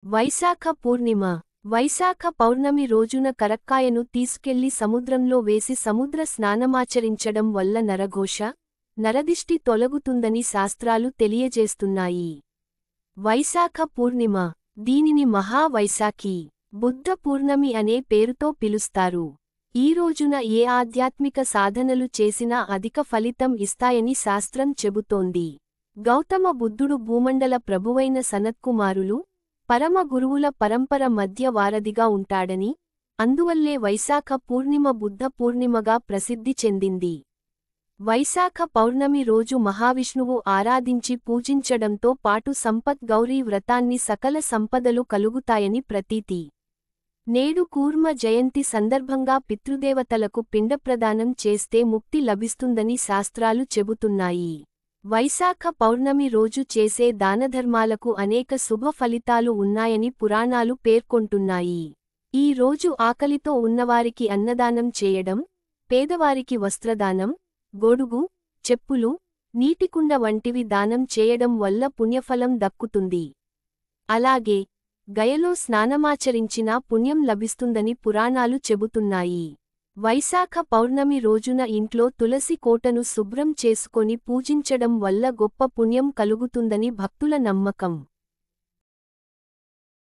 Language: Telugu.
వైశాఖ పూర్ణిమ. వైశాఖ పౌర్ణమి రోజున కరక్కాయను తీసుకెళ్లి సముద్రంలో వేసి సముద్ర స్నానమాచరించడం వల్ల నరఘోష, నరదిష్టి తొలగుతుందని శాస్త్రాలు తెలియజేస్తున్నాయి. వైశాఖ పూర్ణిమ. దీనిని మహా వైశాఖి, బుద్ధ పూర్ణమి అనే పేరుతో పిలుస్తారు. ఈ రోజున ఏ ఆధ్యాత్మిక సాధనలు చేసినా అధిక ఫలితం ఇస్తాయని శాస్త్రం చెబుతోంది. గౌతమ బుద్ధుడు భూమండల ప్రభువైన సనత్కుమారులు, పరమ గురువుల పరంపర మధ్య వారధిగా ఉంటాడని, అందువల్లే వైశాఖ పూర్ణిమ బుద్ధ పూర్ణిమగా ప్రసిద్ధి చెందింది. వైశాఖ పౌర్ణమి రోజు మహావిష్ణువు ఆరాధించి పూజించడంతో పాటు సంపత్ గౌరీ వ్రతాన్ని సకల సంపదలు కలుగుతాయని ప్రతీతి. నేడు కూర్మ జయంతి సందర్భంగా పితృదేవతలకు పిండప్రదానం చేస్తే ముక్తి లభిస్తుందని శాస్త్రాలు చెబుతున్నాయి. వైశాఖ పౌర్ణమి రోజు చేసే దానధర్మాలకు అనేక శుభ ఫలితాలు ఉన్నాయని పురాణాలు పేర్కొంటున్నాయి. ఈ రోజు ఆకలితో ఉన్నవారికి అన్నదానం చేయడం, పేదవారికి వస్త్రదానం, గొడుగు, చెప్పులు, నీటికుండ వంటివి దానం చేయడం వల్ల పుణ్యఫలం దక్కుతుంది. అలాగే గయలో స్నానమాచరించినా పుణ్యం లభిస్తుందని పురాణాలు చెబుతున్నాయి. వైశాఖ పౌర్ణమి రోజున ఇంట్లో తులసి కోటను శుభ్రం చేసుకొని పూజించడం వల్ల గొప్ప పుణ్యం కలుగుతుందని భక్తుల నమ్మకం.